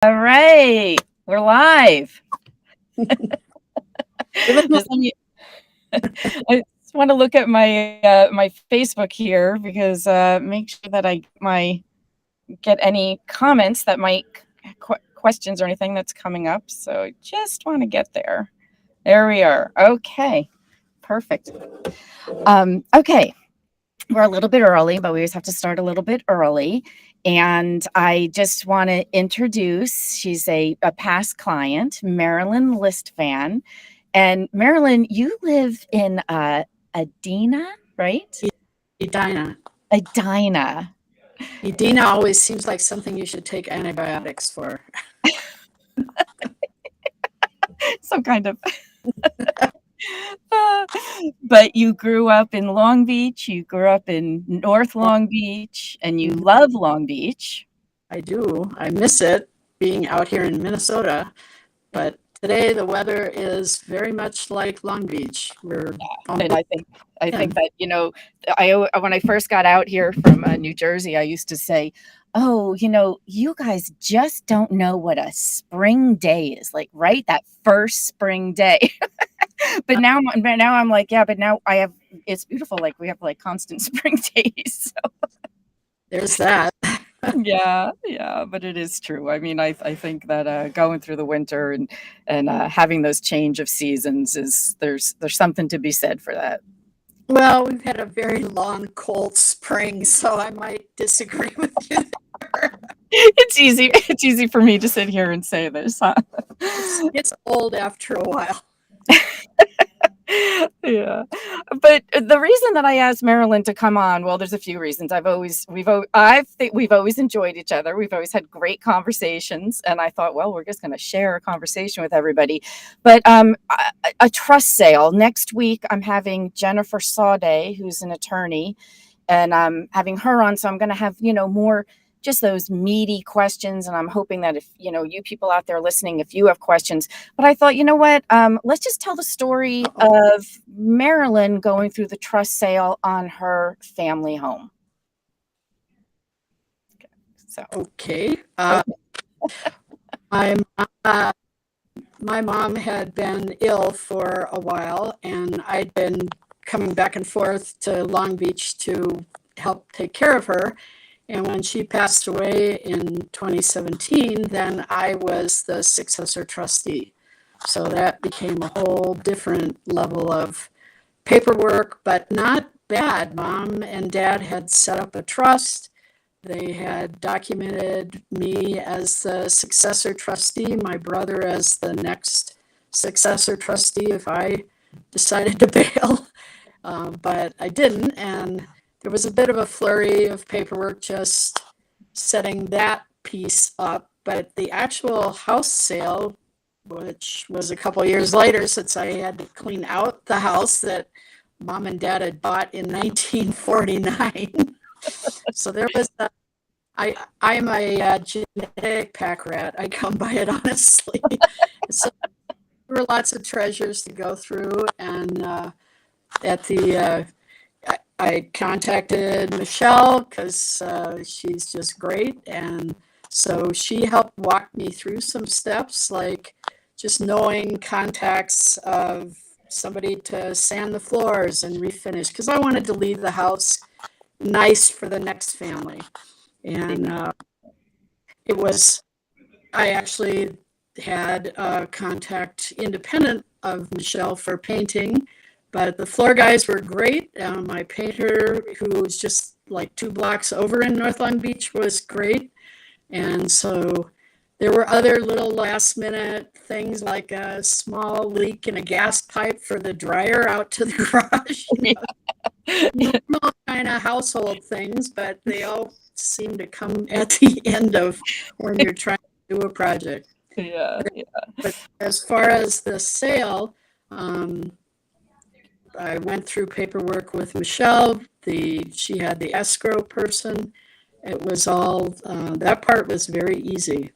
All right, we're live. Just let me, I just want to look at my Facebook here because make sure that I get any comments that might questions or anything that's coming up. So I just want to get there. There we are. Okay, perfect. Okay, we're a little bit early, but we always have to start a little bit early. And I just want to introduce, she's a past client, Marilyn Listvan. And Marilyn, you live in Adina, right? Edina. Edina. Edina always seems like something you should take antibiotics for. Some kind of. But you grew up in Long Beach, you grew up in North Long Beach, and you love Long Beach. I do. I miss it being out here in Minnesota, but today the weather is very much like Long Beach. We're And I think that, when I first got out here from New Jersey, I used to say, "Oh, you guys just don't know what a spring day is like, right? That first spring day." But now I'm like, yeah, but now it's beautiful. Like we have like constant spring days. So. There's that. Yeah, but it is true. I mean, I think that going through the winter and having those change of seasons there's something to be said for that. Well, we've had a very long, cold spring, so I might disagree with you there. It's easy for me to sit here and say this, huh? It's old after a while. Yeah, but the reason that I asked Marilyn to come on, well, there's a few reasons. I think we've always enjoyed each other. We've always had great conversations, and I thought, well, we're just going to share a conversation with everybody. But a trust sale next week. I'm having Jennifer Sauday, who's an attorney, and I'm having her on. So I'm going to have more just those meaty questions, and I'm hoping that if you people out there listening, if you have questions. But I thought, you know what, let's just tell the story of Marilyn going through the trust sale on her family home. Okay. My mom had been ill for a while, and I'd been coming back and forth to Long Beach to help take care of her. And when she passed away in 2017, then I was the successor trustee. So that became a whole different level of paperwork, but not bad. Mom and Dad had set up a trust. They had documented me as the successor trustee, my brother as the next successor trustee if I decided to bail. But I didn't, and there was a bit of a flurry of paperwork just setting that piece up. But the actual house sale, which was a couple years later since I had to clean out the house that Mom and Dad had bought in 1949. So there was I'm a genetic pack rat. I come by it honestly. So there were lots of treasures to go through, and at the I contacted Michelle because she's just great, and so she helped walk me through some steps, like just knowing contacts of somebody to sand the floors and refinish, because I wanted to leave the house nice for the next family. And it was, I actually had a contact independent of Michelle for painting, but the floor guys were great. My painter, who was just like 2 blocks over in North Long Beach, was great. And so there were other little last minute things like a small leak in a gas pipe for the dryer out to the garage. Normal kind of household things, but they all seem to come at the end of when you're trying to do a project. Yeah. But as far as the sale, I went through paperwork with Michelle. She had the escrow person. It was all that part was very easy.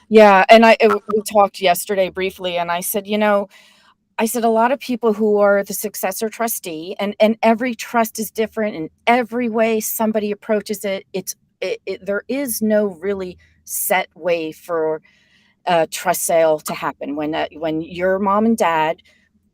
Yeah, and we talked yesterday briefly, and I said, a lot of people who are the successor trustee, and every trust is different in every way somebody approaches it. There is no really set way for a trust sale to happen when your mom and dad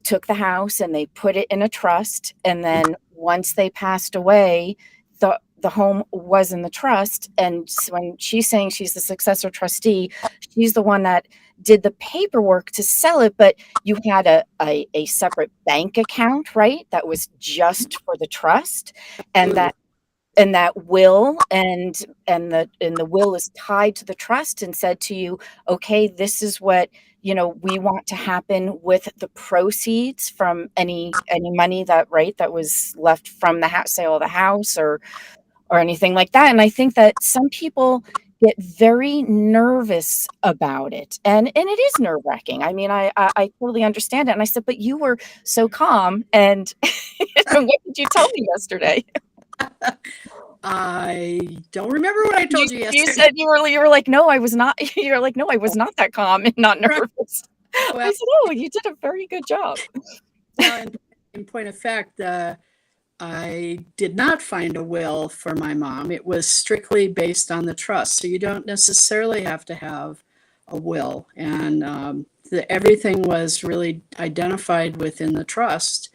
took the house and they put it in a trust, and then once they passed away, the home was in the trust. And when she's saying she's the successor trustee, she's the one that did the paperwork to sell it, but you had a separate bank account, right, that was just for the trust. And Absolutely. that will and the will is tied to the trust and said to you, okay, this is what we want to happen with the proceeds from any money that was left from the house sale of the house, or anything like that. And I think that some people get very nervous about it, and it is nerve-wracking. I mean, I totally understand it. And I said, but you were so calm, and what did you tell me yesterday? I don't remember what I You told you you yesterday. said you were like, "No, I was not." You're like, "No, I was not that calm and not Right. nervous." I Well, said, "Oh, you did a very good job." well, in point of fact, I did not find a will for my mom. It was strictly based on the trust. So you don't necessarily have to have a will. And everything was really identified within the trust.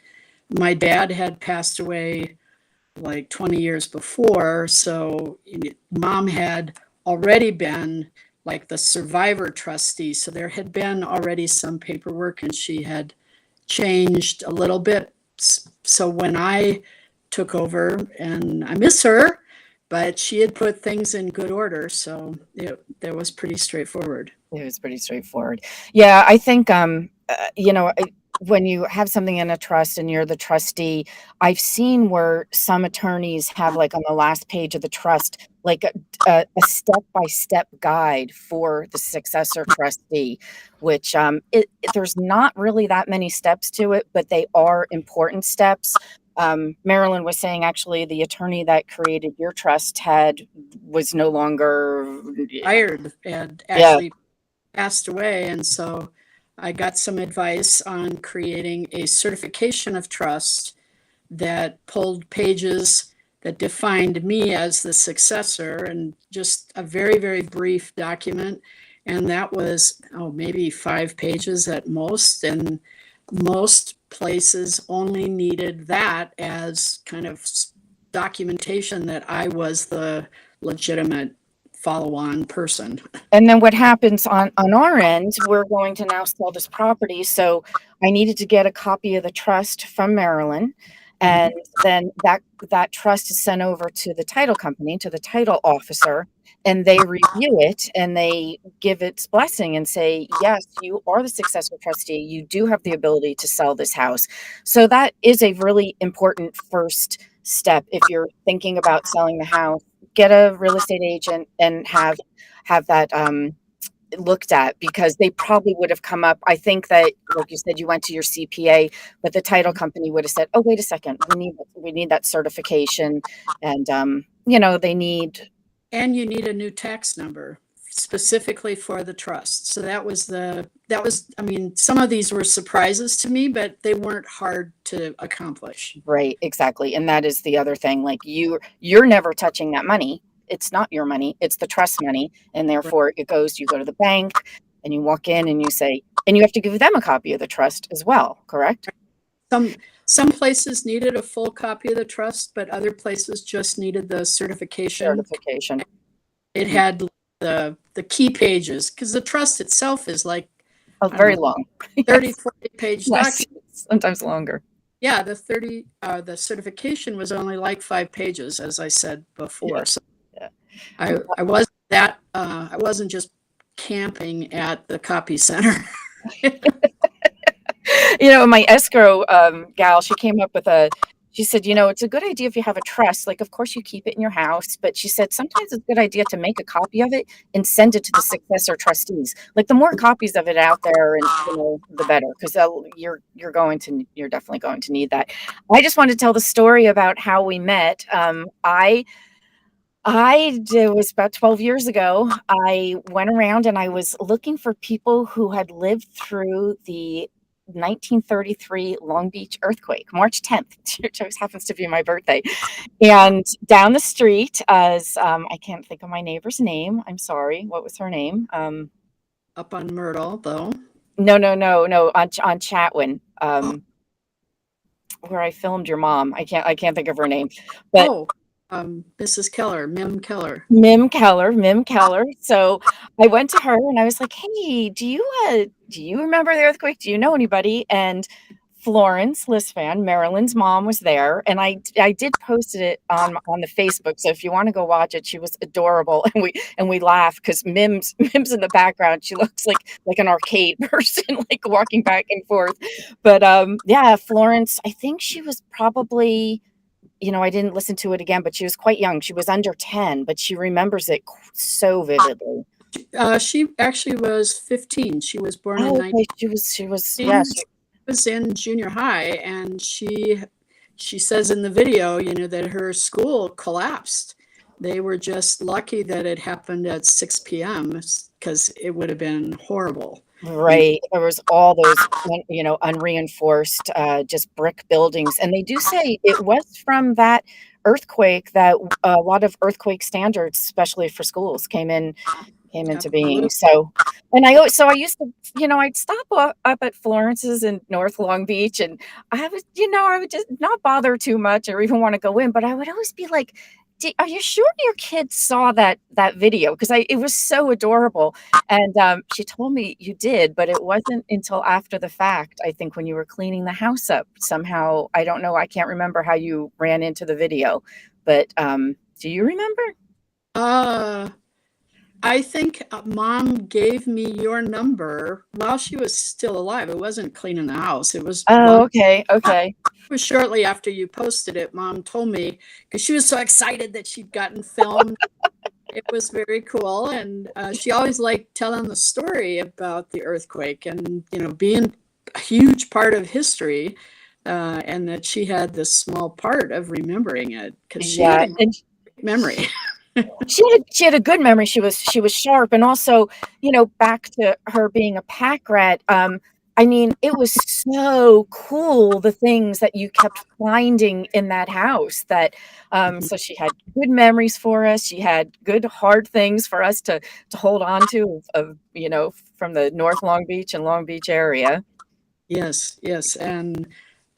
My dad had passed away like 20 years before. So mom had already been like the survivor trustee. So there had been already some paperwork and she had changed a little bit. So when I took over, and I miss her, but she had put things in good order. So that was pretty straightforward. It was pretty straightforward. Yeah, I think, when you have something in a trust and you're the trustee, I've seen where some attorneys have, like, on the last page of the trust, like, a step-by-step guide for the successor trustee, which, there's not really that many steps to it, but they are important steps. Marilyn was saying, actually, the attorney that created your trust was no longer. Hired and Yeah. actually passed away. And so I got some advice on creating a certification of trust that pulled pages that defined me as the successor, and just a very, very brief document. And that was, oh, maybe 5 pages at most. And most places only needed that as kind of documentation that I was the legitimate follow on person. And then what happens on our end, we're going to now sell this property, so I needed to get a copy of the trust from Maryland, and then that trust is sent over to the title company, to the title officer, and they review it, and they give its blessing and say, "Yes, you are the successful trustee. You do have the ability to sell this house." So that is a really important first step if you're thinking about selling the house. Get a real estate agent and have that looked at, because they probably would have come up. I think that, like you said, you went to your CPA, but the title company would have said, "Oh, wait a second, we need that certification," and they need. And you need a new tax number specifically for the trust. So I mean, some of these were surprises to me, but they weren't hard to accomplish. Right, exactly, and that is the other thing. Like you're never touching that money. It's not your money. It's the trust money, and therefore it goes. You go to the bank, and you walk in, and you say, and you have to give them a copy of the trust as well. Correct? Some some places needed a full copy of the trust, but other places just needed the certification. Certification. It had the key pages because the trust itself is like, Oh, I don't very know, long. 30, Yes. 40 page Yes. document. Sometimes longer. Yeah, the certification was only like 5 pages, as I said Yeah. before. So Yeah. I wasn't just camping at the copy center. My escrow gal, she came up with she said, it's a good idea if you have a trust. Like, of course, you keep it in your house. But she said, sometimes it's a good idea to make a copy of it and send it to the successor trustees. Like, the more copies of it out there, and the better, because you're definitely going to need that. I just wanted to tell the story about how we met. It was about 12 years ago. I went around and I was looking for people who had lived through the 1933 Long Beach earthquake, March 10th, which always happens to be my birthday. And down the street, as I can't think of my neighbor's name. I'm sorry. What was her name? up on Myrtle, though. No, no, no, no, on Chatwin, Oh, where I filmed your mom. I can't think of her name, but oh, Mrs. Keller, Mim Keller. Mim Keller. So I went to her and I was like, "Hey, do you remember the earthquake? Do you know anybody?" And Florence Lisfan, Marilyn's mom, was there, and I did posted it on the Facebook. So if you want to go watch it, she was adorable, and we laugh because Mim's in the background. She looks like an arcade person, like walking back and forth. But yeah, Florence. I think she was probably, I didn't listen to it again, but she was quite young. She was under 10, but she remembers it so vividly. She actually was 15. She was born in Oh, okay. She was, yeah, 19. She was in junior high, and she says in the video, that her school collapsed. They were just lucky that it happened at 6 p.m. because it would have been horrible. You know, right. There was all those, unreinforced, just brick buildings. And they do say it was from that earthquake that a lot of earthquake standards, especially for schools, came into being. absolutely. So, I used to, I'd stop up at Florence's in North Long Beach, and I would just not bother too much or even want to go in, but I would always be like, "Are you sure your kids saw that video?" Because it was so adorable, and she told me you did, but it wasn't until after the fact. I think when you were cleaning the house up, somehow I don't know. I can't remember how you ran into the video, but do you remember? Uh, I think mom gave me your number while she was still alive. It wasn't cleaning the house. It was Oh, long. okay, okay. It was shortly after you posted it. Mom told me because she was so excited that she'd gotten filmed. It was very cool, and she always liked telling the story about the earthquake and being a huge part of history, and that she had this small part of remembering it because she had Yeah, a and great memory. she had a good memory. She was sharp, and also, back to her being a pack rat. I mean, it was so cool the things that you kept finding in that house. So she had good memories for us. She had good hard things for us to hold on to from the North Long Beach and Long Beach area. Yes, yes, and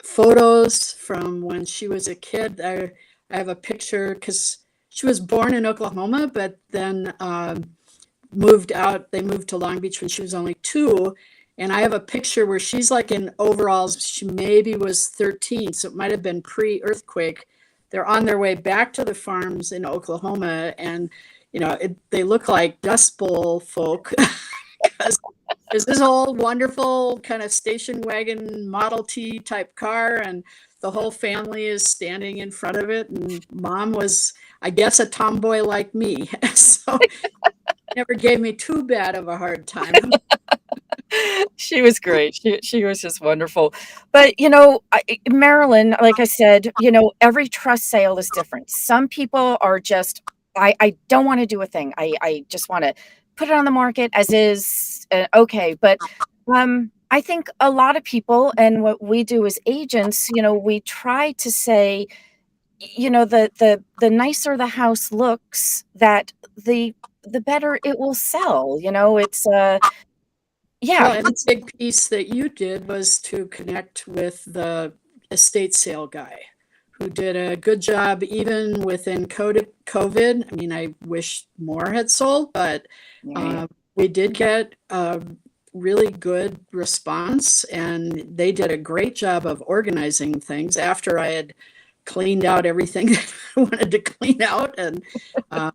photos from when she was a kid. I have a picture because she was born in Oklahoma, but then moved out. They moved to Long Beach when she was only 2. And I have a picture where she's like in overalls. She maybe was 13, so it might have been pre-earthquake. They're on their way back to the farms in Oklahoma, and they look like Dust Bowl folk because there's this old wonderful kind of station wagon Model T type car, and the whole family is standing in front of it. And mom was, I guess, a tomboy like me, so never gave me too bad of a hard time. She was great. She was just wonderful. But, Marilyn, like I said, every trust sale is different. Some people are just, I don't want to do a thing. I just want to put it on the market as is. Okay. But I think a lot of people, and what we do as agents, we try to say, the nicer the house looks, that the better it will sell. It's yeah. Well, and the big piece that you did was to connect with the estate sale guy who did a good job even within COVID. I mean, I wish more had sold, but Right. uh, we did get a really good response, and they did a great job of organizing things after I had cleaned out everything that I wanted to clean out. Uh,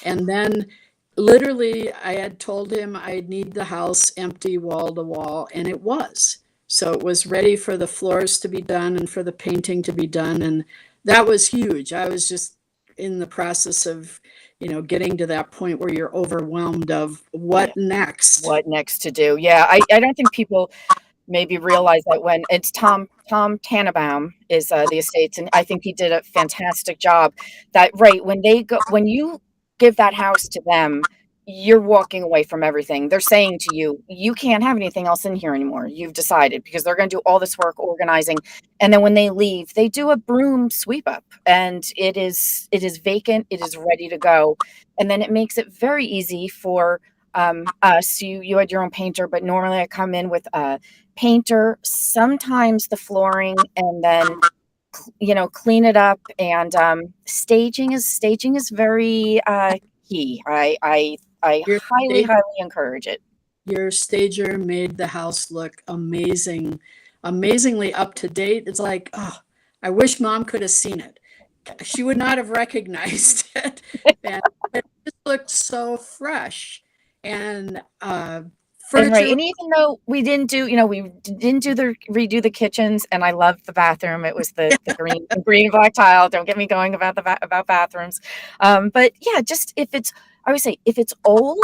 and then literally, I had told him I'd need the house empty wall to wall, and it was. So it was ready for the floors to be done and for the painting to be done. And that was huge. I was just in the process of, getting to that point where you're overwhelmed of Yeah. what next. What next to do? Yeah, I don't think people maybe realize that when it's Tom Tannenbaum is, the estates, and I think he did a fantastic job. That right, when you give that house to them, you're walking away from everything. They're saying to you, "You can't have anything else in here anymore. You've decided," because they're gonna do all this work organizing, and then when they leave, they do a broom sweep up, and it is vacant, it is ready to go, and then it makes it very easy for So you had your own painter, but normally I come in with a painter, sometimes the flooring, and then clean it up. And staging is very key. I Your highly, sta- highly encourage it. your stager made the house look amazing, amazingly up to date. It's like, oh, I wish mom could have seen it. She would not have recognized it. And it just looked so fresh. And And right, furniture, and even though we didn't redo the kitchens, and I loved the bathroom. It was the green black tile. Don't get me going about about bathrooms. But yeah, just if it's I always say if it's old,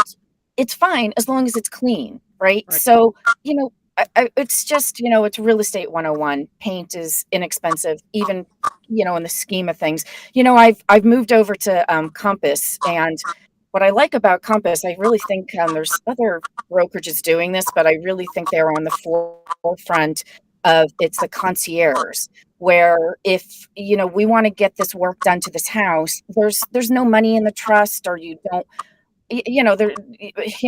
it's fine as long as it's clean, right? right? So it's just it's real estate 101. Paint is inexpensive, even in the scheme of things. I've moved over to Compass, and what I like about Compass, I really think there's other brokerages doing this, but I really think they're on the forefront of it's the concierge, where if we want to get this work done to this house, there's no money in the trust, or you don't there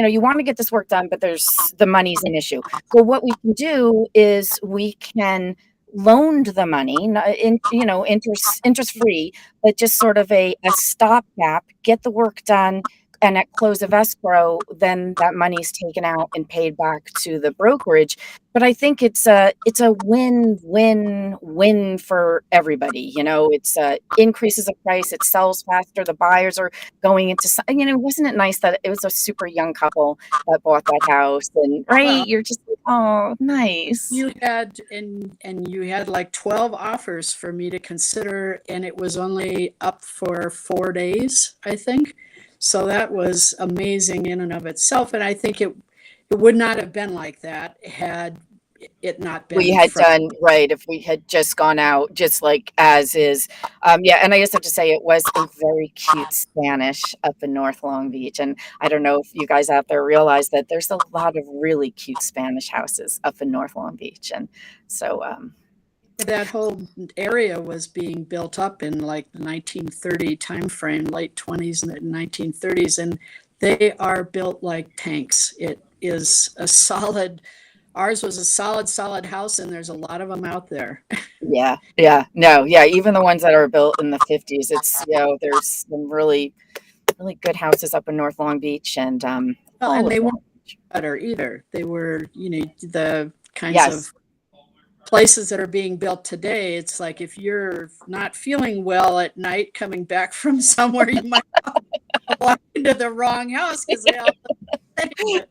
you want to get this work done, but there's the money's an issue. Well, what we can do is we can loan the money, interest free, but just sort of a stopgap, get the work done, and at close of escrow, then that money's taken out and paid back to the brokerage. But I think it's a win-win-win for everybody. It's increases the price, it sells faster, the buyers are going into wasn't it nice that it was a super young couple that bought that house, and right, Well, you're just like, oh, nice. you had like 12 offers for me to consider, and it was only up for 4 days, I think. So that was amazing in and of itself. And I think it would not have been like that had it not We been had from. done right if we had just gone out just like as is. Yeah, and I just have to say it was a very cute Spanish up in North Long Beach, and I don't know if you guys out there realize that there's a lot of really cute Spanish houses up in North Long Beach. And so That whole area was being built up in like the 1930 timeframe, late 20s and 1930s, and they are built like tanks. It is a solid, ours was a solid house, and there's a lot of them out there. yeah, yeah, no, yeah, even the ones that are built in the 50s, it's there's some really, really good houses up in North Long Beach, and Well, all and of they weren't Long Beach. better either. They were, the kinds Yes. of places that are being built today. It's like if you're not feeling well at night coming back from somewhere, you might walk into the wrong house because they all look the same.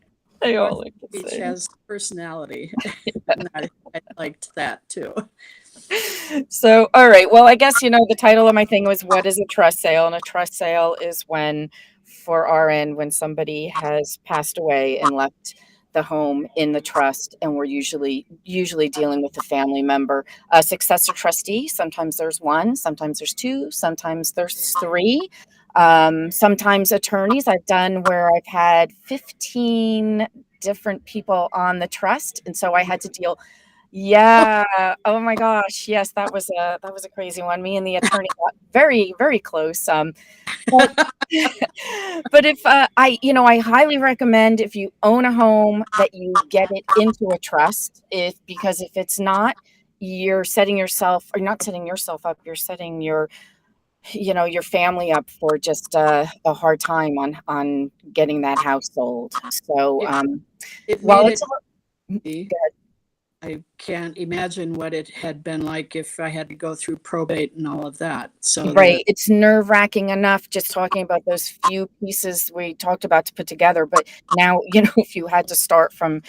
But They all North look the Beach same. has personality. And I liked that too. So, all right. Well, I guess, the title of my thing was What is a Trust Sale? And a trust sale is when, for our end, when somebody has passed away and left the home in the trust, and we're usually dealing with a family member, a successor trustee. Sometimes there's one, sometimes there's two, sometimes there's three. Sometimes attorneys I've done where I've had 15 different people on the trust, and so I had to deal. Yeah. Oh my gosh. Yes, that was a crazy one. Me and the attorney got very, very close. But but if I highly recommend if you own a home that you get it into a trust. If because if it's not, you're setting yourself, or not setting yourself up, you're setting your family up for just a hard time on getting that house sold. So It, it while made it's it a easy. I can't imagine what it had been like if I had to go through probate and all of that. So Right. It's nerve-wracking enough just talking about those few pieces we talked about to put together, but now, if you had to start from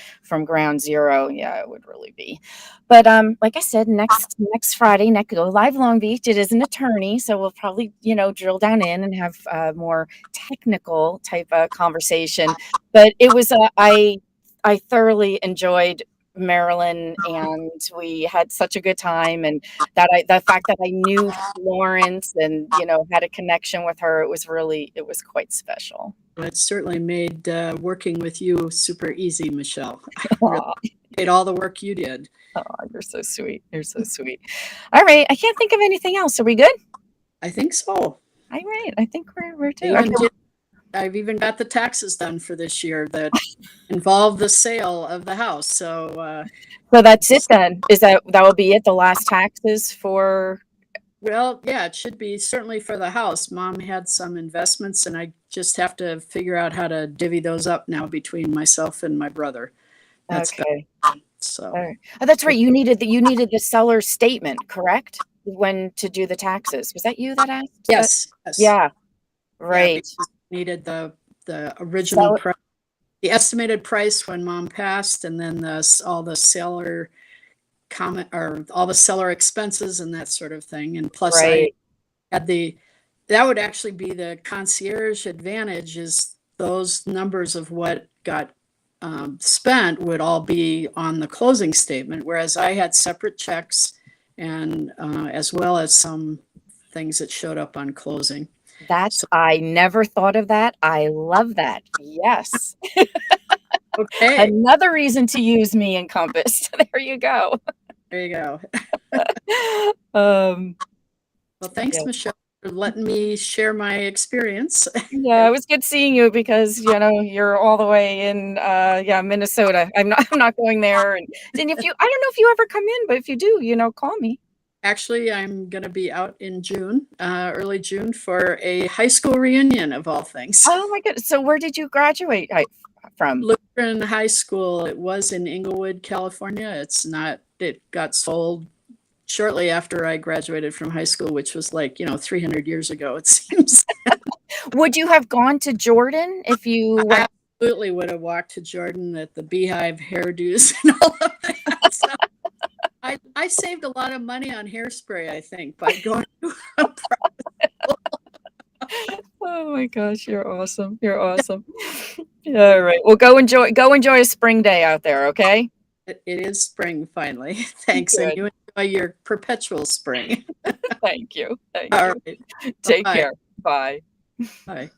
ground zero, yeah, it would really be. But like I said, next Friday, next go live Long Beach. It is an attorney, so we'll probably, drill down in and have a more technical type of conversation. But it was I thoroughly enjoyed Marilyn, and we had such a good time. And the fact that I knew Florence and, had a connection with her, it was quite special. it certainly made working with you super easy, Michelle. I really Aw, appreciate all the work you did. aw, you're so sweet. You're so sweet. All right, I can't think of anything else. Are we good? I think so. All right, I think we're I due. Okay. even did I've even got the taxes done for this year that involve the sale of the house. So So that's it then. Is that will be it? The last taxes for. well, yeah, it should be certainly for the house. Mom had some investments, and I just have to figure out how to divvy those up now between myself and my brother. That's about Okay. it. So, All right. Oh, that's right. You needed the seller statement, correct? When to do the taxes. Was that you that asked that? yes, yes, Yeah. yeah, Right. because I needed the original Sell. price, the estimated price when Mom passed, and then all the seller comment or all the seller expenses and that sort of thing. And plus, I Right. had that would actually be the concierge advantage, is those numbers of what got spent would all be on the closing statement, whereas I had separate checks and as well as some things that showed up on closing. That's So, I never thought of that. I love that. Yes. okay, Another reason to use me in Compass. There you go. there you go. Um, Well, thanks, yeah. Michelle, for letting me share my experience. Yeah, it was good seeing you because, you're all the way in, yeah, Minnesota. I'm not going there, and if you I don't know if you ever come in, but if you do, call me. Actually, I'm going to be out in June, early June, for a high school reunion of all things. Oh my goodness. So where did you graduate from? Lutheran High School, it was in Inglewood, California. It's not, it got sold shortly after I graduated from high school, which was like, 300 years ago, it seems. Would you have gone to Jordan if you I went? absolutely would have walked to Jordan at the Beehive hairdos and all of that. So I saved a lot of money on hairspray, I think, by going to a Oh my gosh, you're awesome. You're awesome. Yeah, all right. Well, go enjoy a spring day out there, okay? It is spring finally. Thanks. And Good. you enjoy your perpetual spring. Thank you. Thank All you. right. Take Bye-bye. care. Bye. Bye.